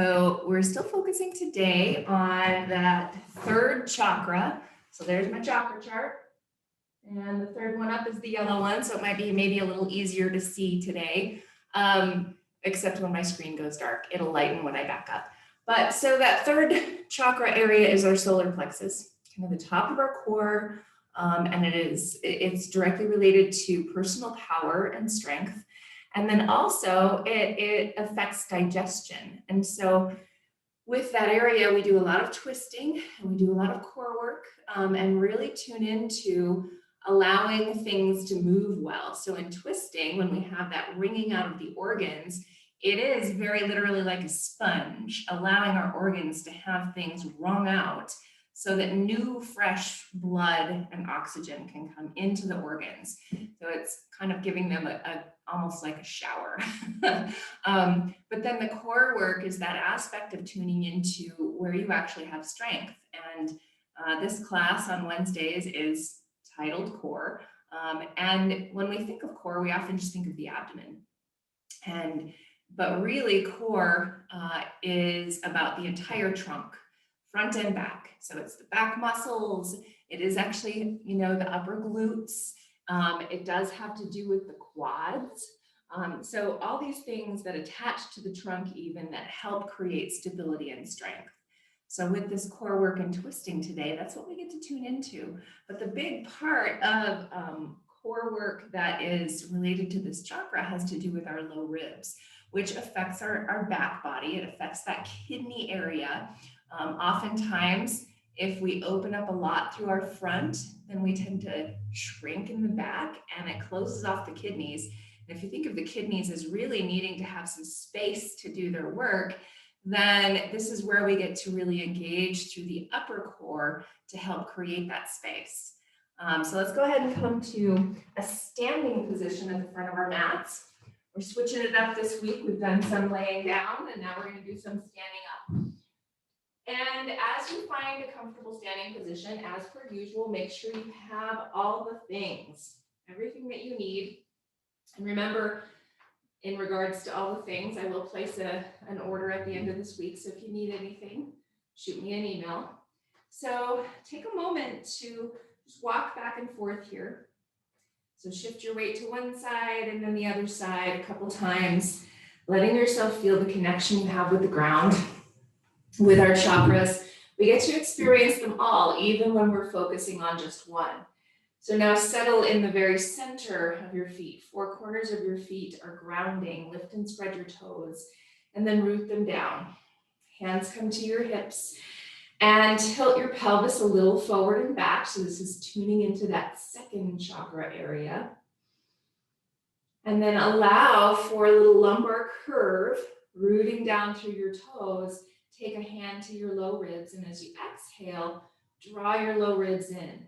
So we're still focusing today on that third chakra. So there's my chakra chart. And the third one up is the yellow one, so it might be maybe a little easier to see today, except when my screen goes dark. It'll lighten when I back up. But so that third chakra area is our solar plexus, kind of the top of our core, and it's directly related to personal power and strength. And then also it affects digestion. And so with that area, we do a lot of twisting and we do a lot of core work and really tune into allowing things to move well. So in twisting, when we have that wringing out of the organs, it is very literally like a sponge, allowing our organs to have things wrung out so that new, fresh blood and oxygen can come into the organs. So it's kind of giving them almost like a shower. But then the core work is that aspect of tuning into where you actually have strength. And this class on Wednesdays is titled Core. And when we think of core, we often just think of the abdomen. But really core is about the entire trunk, front and back. So it's the back muscles. It is actually, the upper glutes. It does have to do with the quads. So all these things that attach to the trunk even that help create stability and strength. So with this core work and twisting today, that's what we get to tune into. But the big part of core work that is related to this chakra has to do with our low ribs, which affects our back body. It affects that kidney area. Oftentimes, if we open up a lot through our front, then we tend to shrink in the back and it closes off the kidneys. And if you think of the kidneys as really needing to have some space to do their work, then this is where we get to really engage through the upper core to help create that space. So let's go ahead and come to a standing position at the front of our mats. We're switching it up this week. We've done some laying down and now we're going to do some standing up. And as you find a comfortable standing position, as per usual, make sure you have all the things, everything that you need. And remember, in regards to all the things, I will place an order at the end of this week. So if you need anything, shoot me an email. So take a moment to just walk back and forth here. So shift your weight to one side and then the other side a couple times, letting yourself feel the connection you have with the ground. With our chakras, we get to experience them all, even when we're focusing on just one. So now settle in the very center of your feet. Four corners of your feet are grounding. Lift and spread your toes and then root them down. Hands come to your hips and tilt your pelvis a little forward and back. So this is tuning into that second chakra area. And then allow for a little lumbar curve, rooting down through your toes. Take a hand to your low ribs, and as you exhale, draw your low ribs in.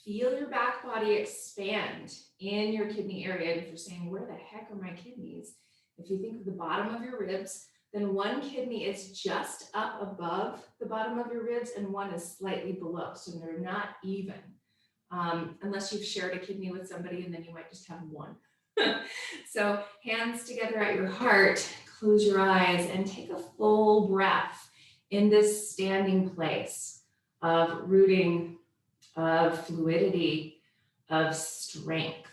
Feel your back body expand in your kidney area. And if you're saying, where the heck are my kidneys? If you think of the bottom of your ribs, then one kidney is just up above the bottom of your ribs and one is slightly below. So they're not even, unless you've shared a kidney with somebody and then you might just have one. So hands together at your heart, close your eyes and take a full breath in this standing place of rooting, of fluidity, of strength.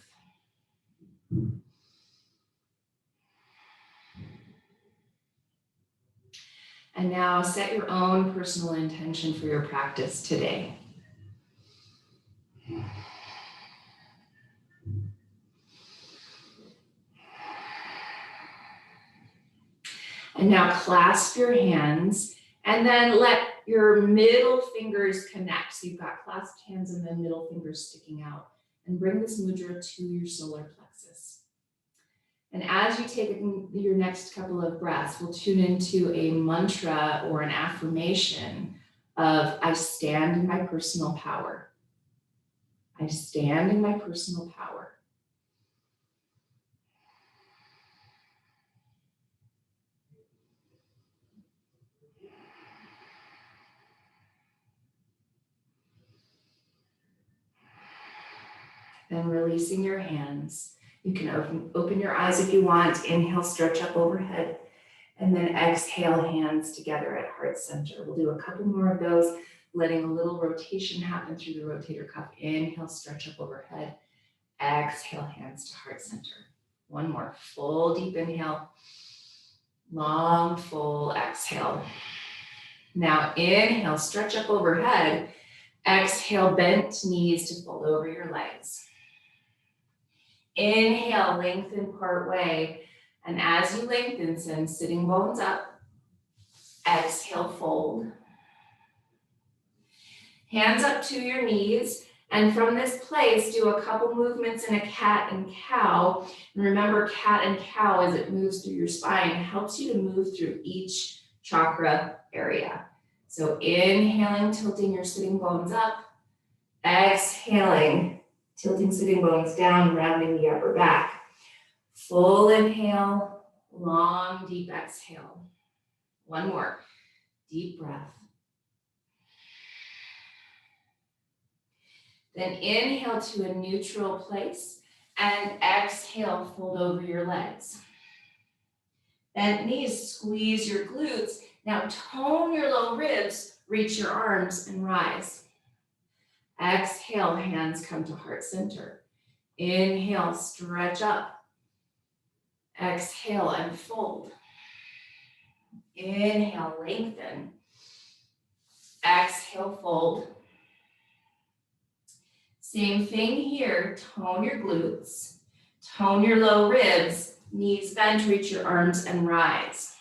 And now set your own personal intention for your practice today. And now clasp your hands and then let your middle fingers connect. So you've got clasped hands and then middle fingers sticking out. And bring this mudra to your solar plexus. And as you take your next couple of breaths, we'll tune into a mantra or an affirmation of, I stand in my personal power. I stand in my personal power. Then releasing your hands. You can open your eyes if you want. Inhale, stretch up overhead. And then exhale, hands together at heart center. We'll do a couple more of those, letting a little rotation happen through the rotator cuff. Inhale, stretch up overhead. Exhale, hands to heart center. One more, full deep inhale. Long, full exhale. Now inhale, stretch up overhead. Exhale, bent knees to fold over your legs. Inhale, lengthen part way. And as you lengthen, send sitting bones up. Exhale, fold. Hands up to your knees. And from this place, do a couple movements in a cat and cow. And remember, cat and cow, as it moves through your spine, helps you to move through each chakra area. So inhaling, tilting your sitting bones up. Exhaling, tilting sitting bones down, rounding the upper back. Full inhale, long, deep exhale. One more, deep breath. Then inhale to a neutral place and exhale, fold over your legs. Bent knees, squeeze your glutes. Now tone your low ribs, reach your arms and rise. Exhale, hands come to heart center. Inhale, stretch up. Exhale and fold. Inhale, lengthen. Exhale, fold. Same thing here, tone your glutes, tone your low ribs, knees bent, reach your arms and rise.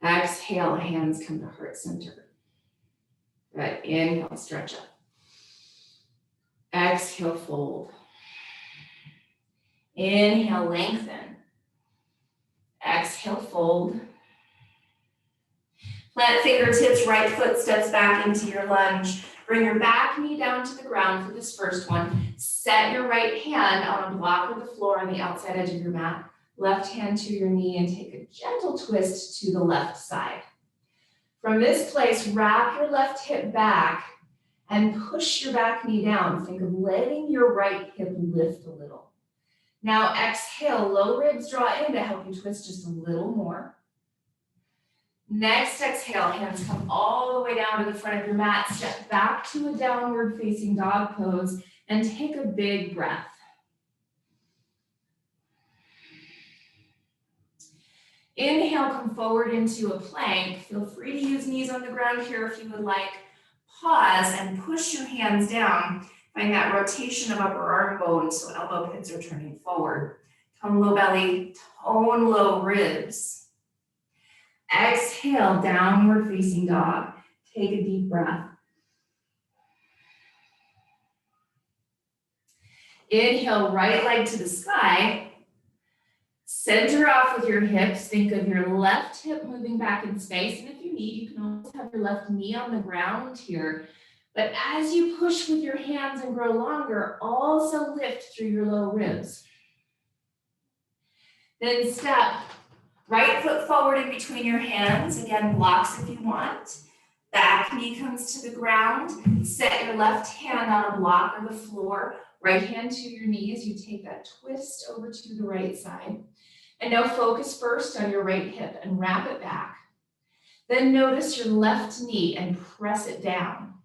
Exhale, hands come to heart center. Good, inhale, stretch up. Exhale, fold. Inhale, lengthen. Exhale, fold. Plant fingertips, right foot steps back into your lunge. Bring your back knee down to the ground for this first one. Set your right hand on a block of the floor on the outside edge of your mat. Left hand to your knee and take a gentle twist to the left side. From this place, wrap your left hip back and push your back knee down. Think of letting your right hip lift a little. Now exhale, low ribs draw in to help you twist just a little more. Next exhale, hands come all the way down to the front of your mat. Step back to a downward facing dog pose and take a big breath. Inhale, come forward into a plank. Feel free to use knees on the ground here if you would like. Pause and push your hands down. Find that rotation of upper arm bones so elbow pits are turning forward. Tone low belly, tone low ribs. Exhale, downward facing dog. Take a deep breath. Inhale, right leg to the sky. Center off with your hips. Think of your left hip moving back in space. And if you need, you can always have your left knee on the ground here. But as you push with your hands and grow longer, also lift through your low ribs. Then step right foot forward in between your hands. Again, blocks if you want. Back knee comes to the ground. Set your left hand on a block or the floor. Right hand to your knee as you take that twist over to the right side. And now focus first on your right hip and wrap it back. Then notice your left knee and press it down.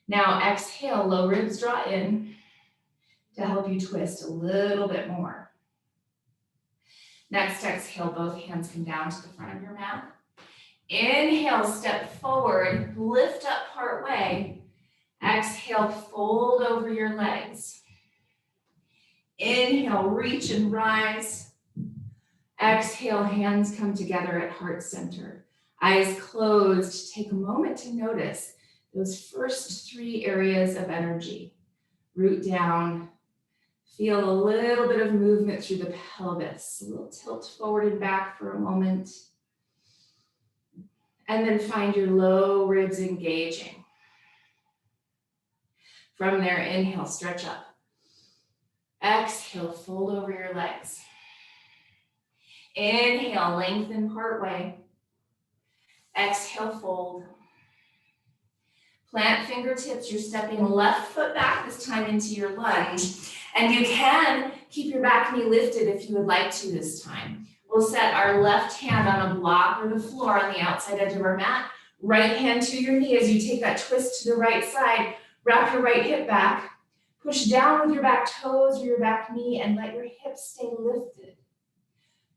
Now exhale, low ribs draw in to help you twist a little bit more. Next exhale, both hands come down to the front of your mat. Inhale, step forward, lift up part way. Exhale, fold over your legs. Inhale, reach and rise. Exhale, hands come together at heart center. Eyes closed. Take a moment to notice those first three areas of energy. Root down. Feel a little bit of movement through the pelvis. A little tilt forward and back for a moment. And then find your low ribs engaging. From there, inhale, stretch up. Exhale, fold over your legs. Inhale, lengthen part way. Exhale, fold. Plant fingertips. You're stepping left foot back this time into your lunge. And you can keep your back knee lifted if you would like to this time. We'll set our left hand on a block or the floor on the outside edge of our mat. Right hand to your knee as you take that twist to the right side. Wrap your right hip back. Push down with your back toes or your back knee and let your hips stay lifted.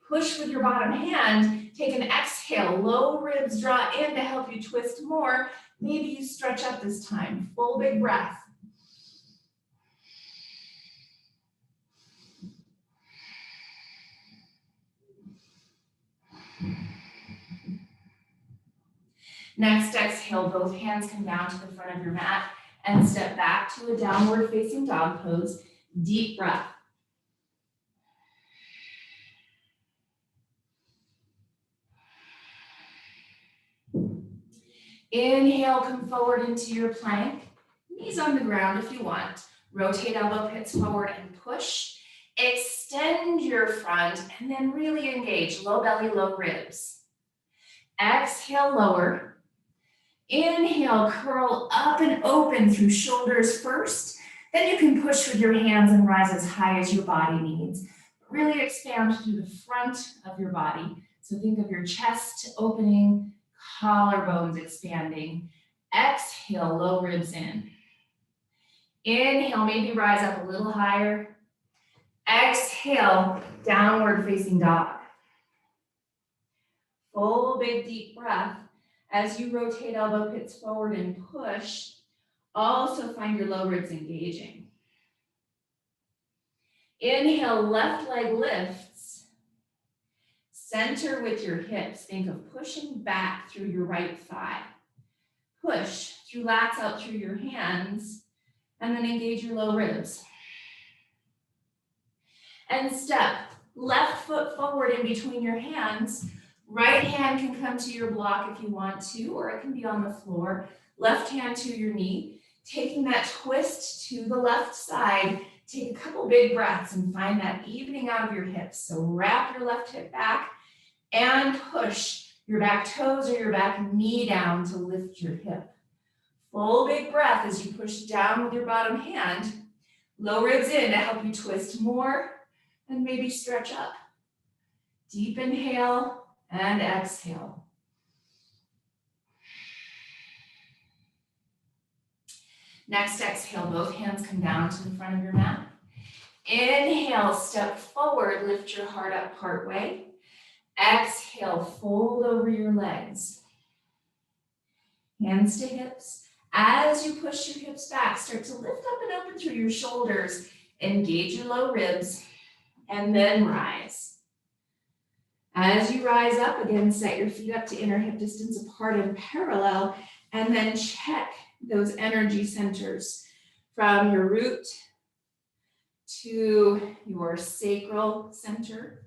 Push with your bottom hand. Take an exhale. Low ribs draw in to help you twist more. Maybe you stretch up this time. Full big breath. Next, exhale, both hands come down to the front of your mat and step back to a downward facing dog pose. Deep breath. Inhale, come forward into your plank. Knees on the ground if you want. Rotate elbow pits forward and push. Extend your front and then really engage. Low belly, low ribs. Exhale, lower. Inhale, curl up and open through shoulders first. Then you can push with your hands and rise as high as your body needs. Really expand through the front of your body. So think of your chest opening, collarbones expanding. Exhale, low ribs in. Inhale, maybe rise up a little higher. Exhale, downward facing dog. Full big deep breath. As you rotate elbow pits forward and push, also find your low ribs engaging. Inhale, left leg lifts. Center with your hips. Think of pushing back through your right thigh. Push through lats out through your hands, and then engage your low ribs. And step left foot forward in between your hands. Right hand can come to your block if you want to, or it can be on the floor. Left hand to your knee. Taking that twist to the left side, take a couple big breaths and find that evening out of your hips. So wrap your left hip back and push your back toes or your back knee down to lift your hip. Full big breath as you push down with your bottom hand. Low ribs in to help you twist more and maybe stretch up. Deep inhale. And exhale. Next, exhale, both hands come down to the front of your mat. Inhale, step forward, lift your heart up partway. Exhale, fold over your legs. Hands to hips. As you push your hips back, start to lift up and open through your shoulders. Engage your low ribs, and then rise. As you rise up, again, set your feet up to inner hip distance apart and parallel, and then check those energy centers from your root to your sacral center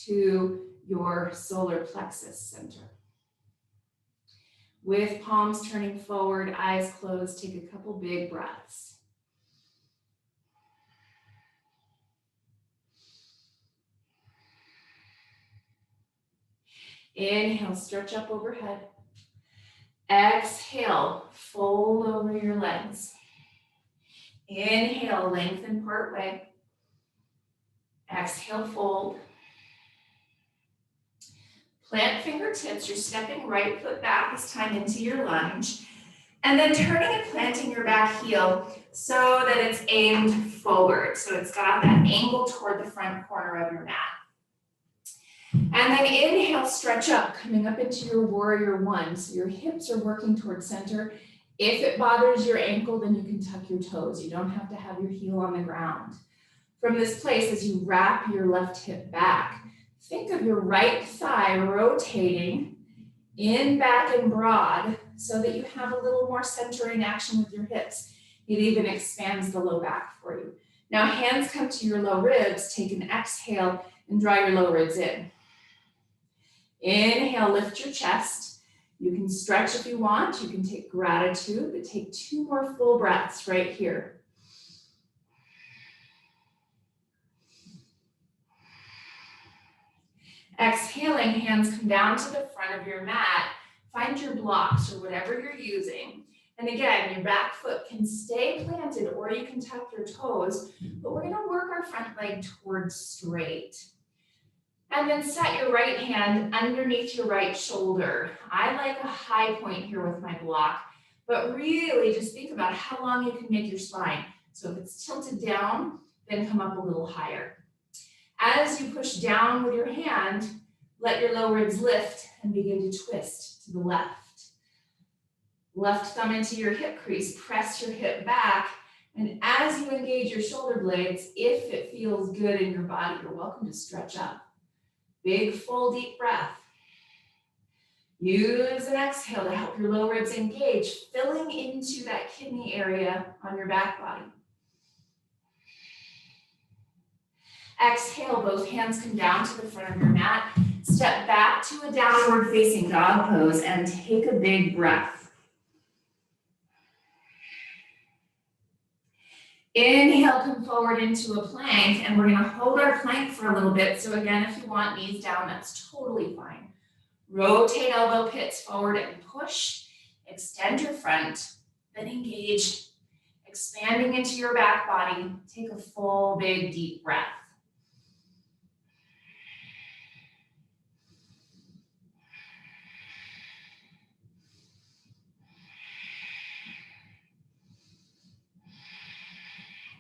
to your solar plexus center. With palms turning forward, eyes closed, take a couple big breaths. Inhale, stretch up overhead. Exhale, fold over your legs. Inhale, lengthen part way. Exhale, fold. Plant fingertips, you're stepping right foot back this time into your lunge. And then turning and planting your back heel so that it's aimed forward. So it's got that angle toward the front corner of your mat. And then inhale, stretch up, coming up into your warrior one. So your hips are working towards center. If it bothers your ankle, then you can tuck your toes. You don't have to have your heel on the ground. From this place, as you wrap your left hip back, think of your right thigh rotating in, back, and broad so that you have a little more centering action with your hips. It even expands the low back for you. Now hands come to your low ribs, take an exhale and draw your low ribs in. Inhale, lift your chest. You can stretch if you want. You can take gratitude, but take 2 more full breaths right here. Exhaling, hands come down to the front of your mat. Find your blocks or whatever you're using. And again, your back foot can stay planted or you can tuck your toes, but we're gonna work our front leg towards straight. And then set your right hand underneath your right shoulder. I like a high point here with my block, but really just think about how long you can make your spine. So if it's tilted down, then come up a little higher. As you push down with your hand, let your low ribs lift and begin to twist to the left. Left thumb into your hip crease, press your hip back, and as you engage your shoulder blades, if it feels good in your body, you're welcome to stretch up. Big, full, deep breath. Use an exhale to help your low ribs engage, filling into that kidney area on your back body. Exhale, both hands come down to the front of your mat. Step back to a downward facing dog pose and take a big breath. Inhale, come forward into a plank, and we're going to hold our plank for a little bit. So again, if you want knees down, that's totally fine. Rotate elbow pits forward and push. Extend your front, then engage, expanding into your back body. Take a full, big, deep breath.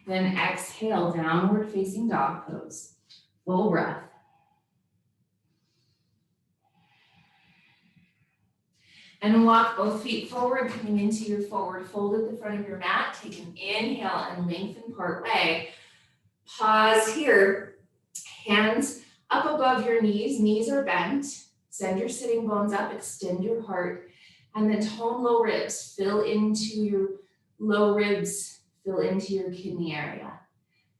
Then exhale, downward facing dog pose. Full breath. And walk both feet forward, coming into your forward fold at the front of your mat. Take an inhale and lengthen part way. Pause here. Hands up above your knees. Knees are bent. Send your sitting bones up. Extend your heart. And then tone low ribs. Fill into your low ribs. Fill into your kidney area.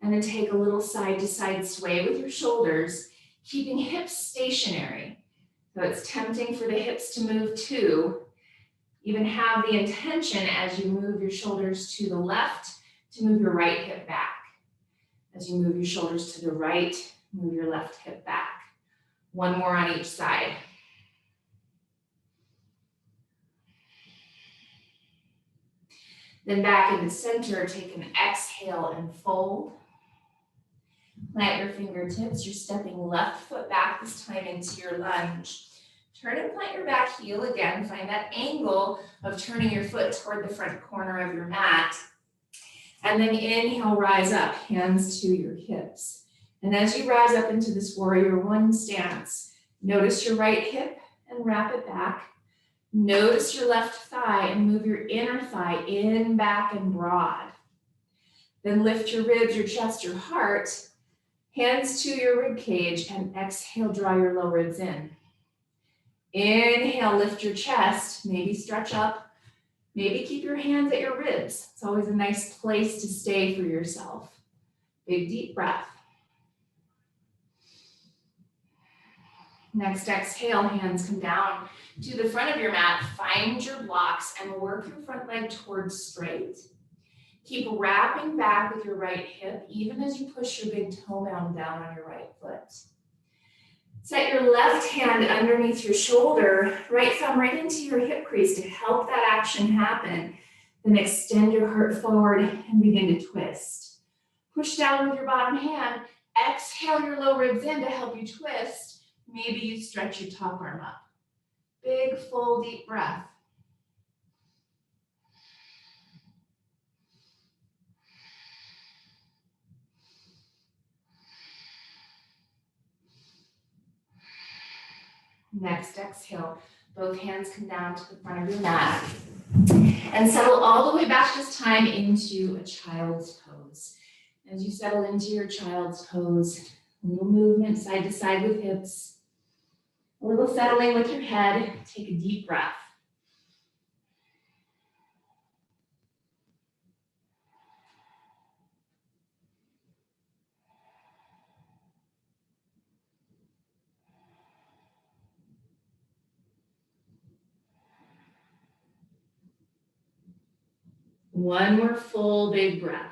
And then take a little side to side sway with your shoulders, keeping hips stationary. So it's tempting for the hips to move too. Even have the intention as you move your shoulders to the left to move your right hip back. As you move your shoulders to the right, move your left hip back. One more on each side. Then back in the center, take an exhale and fold. Plant your fingertips. You're stepping left foot back this time into your lunge. Turn and plant your back heel again. Find that angle of turning your foot toward the front corner of your mat. And then inhale, rise up, hands to your hips. And as you rise up into this warrior one stance, notice your right hip and wrap it back. Notice your left thigh and move your inner thigh in, back, and broad. Then lift your ribs, your chest, your heart, hands to your rib cage, and exhale, draw your low ribs in. Inhale, lift your chest, maybe stretch up, maybe keep your hands at your ribs. It's always a nice place to stay for yourself. Big, deep breath. Next exhale, hands come down to the front of your mat. Find your blocks and work your front leg towards straight. Keep wrapping back with your right hip, even as you push your big toe mound down on your right foot. Set your left hand underneath your shoulder, right thumb right into your hip crease to help that action happen. Then extend your heart forward and begin to twist. Push down with your bottom hand. Exhale your low ribs in to help you twist. Maybe you stretch your top arm up. Big, full, deep breath. Next exhale, both hands come down to the front of your mat. And settle all the way back this time into a child's pose. As you settle into your child's pose, a little movement side to side with hips. A little settling with your head. Take a deep breath. One more full big breath.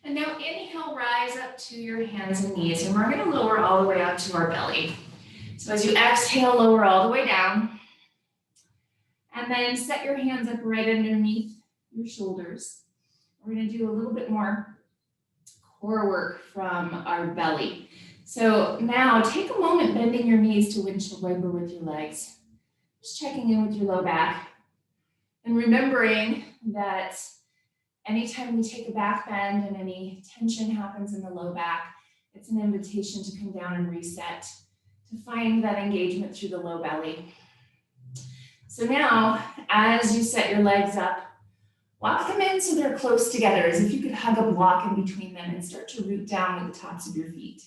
And now inhale, rise up to your hands and knees, and we're going to lower all the way out to our belly. So as you exhale, lower all the way down. And then set your hands up right underneath your shoulders. We're going to do a little bit more core work from our belly. So now take a moment bending your knees to windshield wiper with your legs. Just checking in with your low back and remembering that anytime we take a back bend and any tension happens in the low back, it's an invitation to come down and reset, to find that engagement through the low belly. So now, as you set your legs up, walk them in so they're close together, as if you could hug a block in between them and start to root down with the tops of your feet.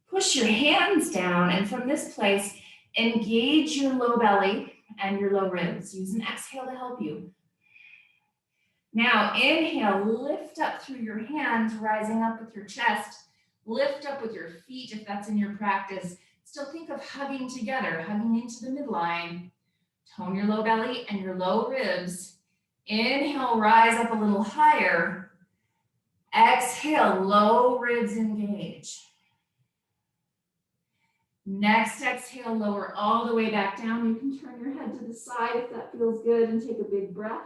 Push your hands down, and from this place, engage your low belly and your low ribs. Use an exhale to help you. Now, inhale, lift up through your hands, rising up with your chest. Lift up with your feet if that's in your practice. Still think of hugging together, hugging into the midline. Tone your low belly and your low ribs. Inhale, rise up a little higher. Exhale, low ribs engage. Next exhale, lower all the way back down. You can turn your head to the side if that feels good and take a big breath.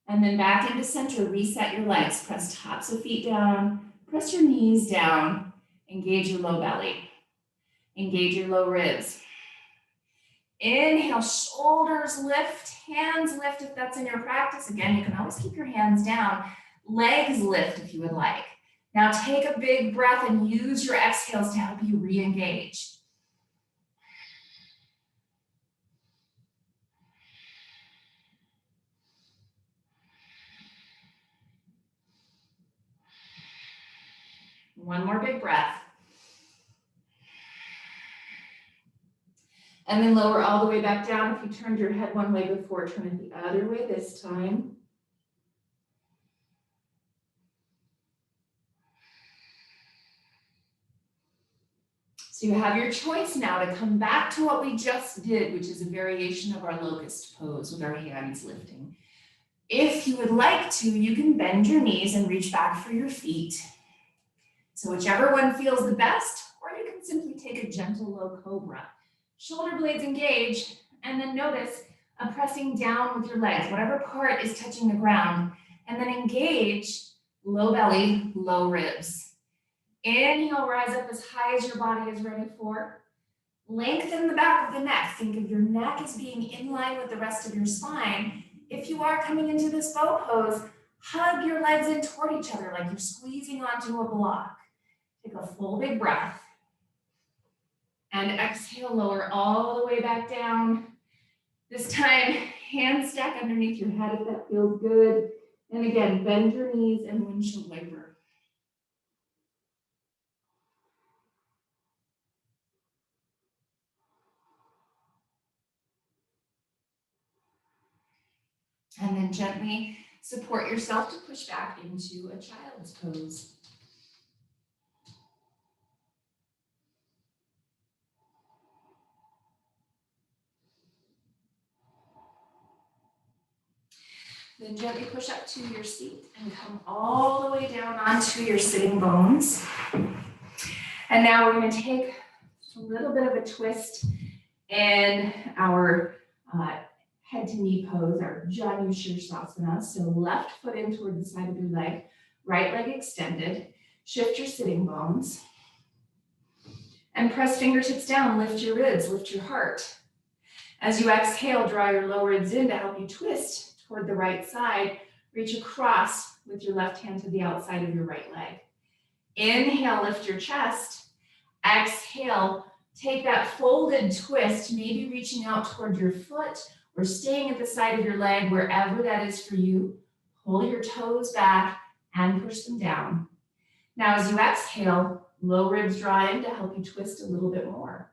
And then back into center, reset your legs. Press tops of feet down, press your knees down, engage your low belly, engage your low ribs. Inhale, shoulders lift, hands lift if that's in your practice. Again, you can always keep your hands down. Legs lift if you would like. Now take a big breath and use your exhales to help you re-engage. One more big breath. And then lower all the way back down. If you turned your head one way before, turn it the other way this time. So you have your choice now to come back to what we just did, which is a variation of our locust pose with our hands lifting. If you would like to, you can bend your knees and reach back for your feet. So whichever one feels the best, or you can simply take a gentle low cobra. Shoulder blades engage, and then notice a pressing down with your legs, whatever part is touching the ground, and then engage low belly, low ribs. Inhale, rise up as high as your body is ready for. Lengthen the back of the neck. Think of your neck as being in line with the rest of your spine. If you are coming into this bow pose, hug your legs in toward each other like you're squeezing onto a block. Take a full big breath. And exhale, lower all the way back down. This time, hands stack underneath your head if that feels good. And again, bend your knees and windshield wiper. And then gently support yourself to push back into a child's pose. Then gently push up to your seat and come all the way down onto your sitting bones. And now we're going to take a little bit of a twist in our head to knee pose, our Janu Shirsasana. So left foot in toward the side of your leg, right leg extended. Shift your sitting bones. And press fingertips down, lift your ribs, lift your heart. As you exhale, draw your low ribs in to help you twist toward the right side. Reach across with your left hand to the outside of your right leg. Inhale, lift your chest. Exhale, take that folded twist, maybe reaching out toward your foot or staying at the side of your leg, wherever that is for you. Pull your toes back and push them down. Now, as you exhale, low ribs draw in to help you twist a little bit more.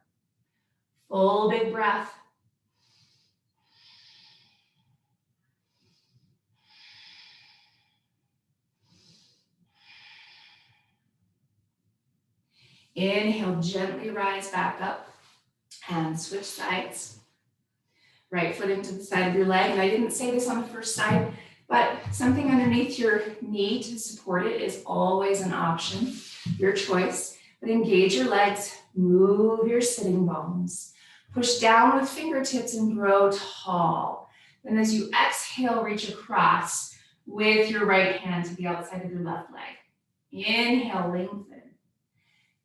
Full big breath. Inhale, gently rise back up and switch sides. Right foot into the side of your leg. And I didn't say this on the first side, but something underneath your knee to support it is always an option, your choice. But engage your legs, move your sitting bones. Push down with fingertips and grow tall. Then as you exhale, reach across with your right hand to the outside of your left leg. Inhale, lengthen.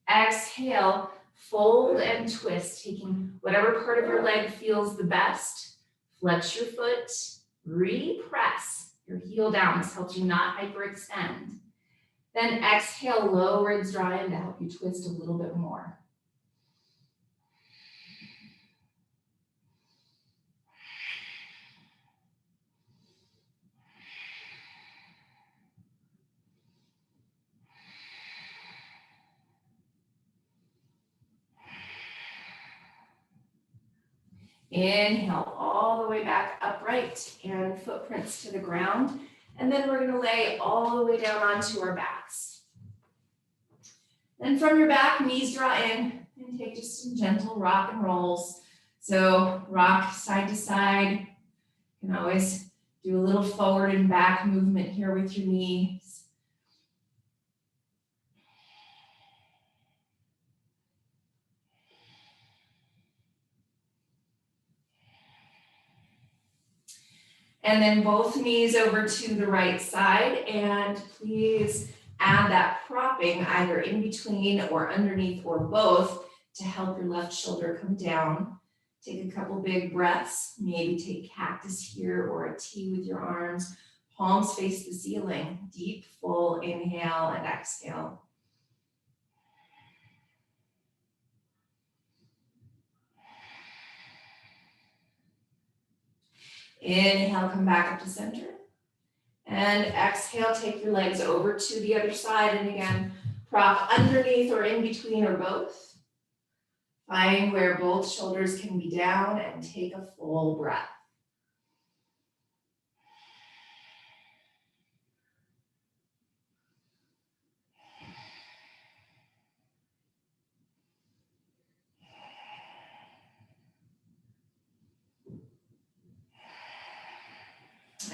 Exhale, fold and twist, taking whatever part of your leg feels the best. Flex your foot, repress your heel down. This helps you not hyperextend. Then exhale, lower, draw in to help you twist a little bit more. Inhale all the way back upright and footprints to the ground. And then we're gonna lay all the way down onto our backs. Then from your back, knees draw in and take just some gentle rock and rolls. So rock side to side. You can always do a little forward and back movement here with your knees. And then both knees over to the right side, and please add that propping either in between or underneath or both to help your left shoulder come down. Take a couple big breaths, maybe take cactus here or a T with your arms. Palms face the ceiling. Deep, full inhale and exhale. Inhale, come back up to center. And exhale, take your legs over to the other side. And again, prop underneath or in between or both. Find where both shoulders can be down and take a full breath.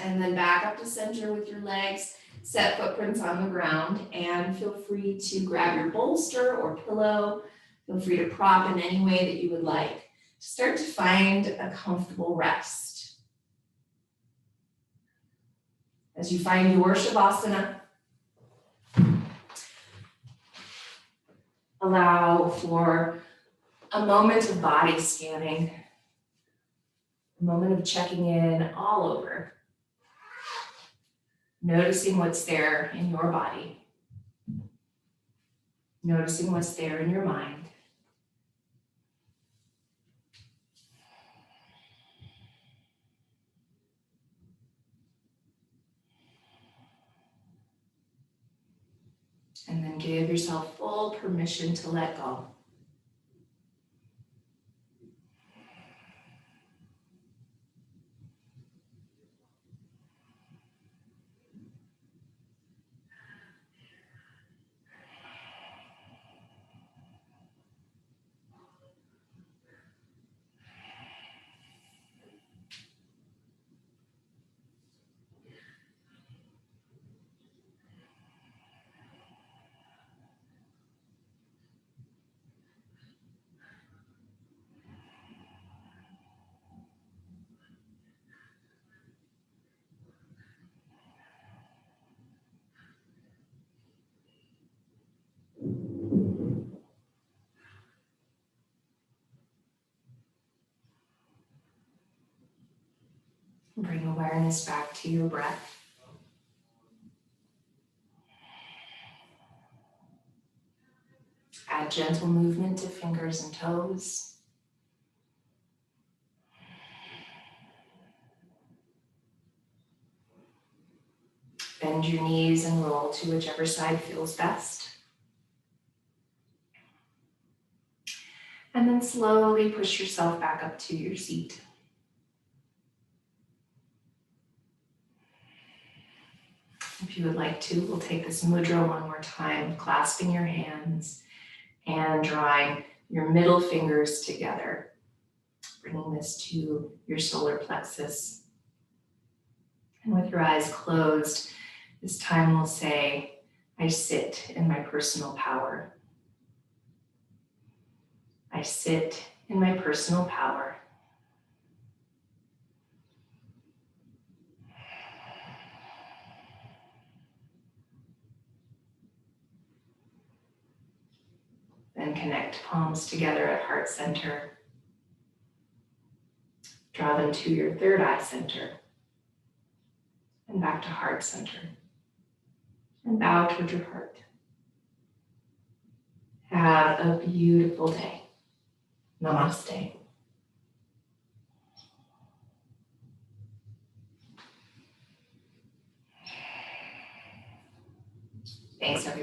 And then back up to center with your legs, set footprints on the ground, and feel free to grab your bolster or pillow. Feel free to prop in any way that you would like. Start to find a comfortable rest. As you find your Shavasana, allow for a moment of body scanning, a moment of checking in all over. Noticing what's there in your body. Noticing what's there in your mind. And then give yourself full permission to let go. Bring awareness back to your breath. Add gentle movement to fingers and toes. Bend your knees and roll to whichever side feels best. And then slowly push yourself back up to your seat. If you would like to, we'll take this mudra one more time, clasping your hands and drawing your middle fingers together, bringing this to your solar plexus. And with your eyes closed, this time we'll say, I sit in my personal power. I sit in my personal power. Then connect palms together at heart center. Draw them to your third eye center. And back to heart center. And bow towards your heart. Have a beautiful day. Namaste. Thanks, everyone.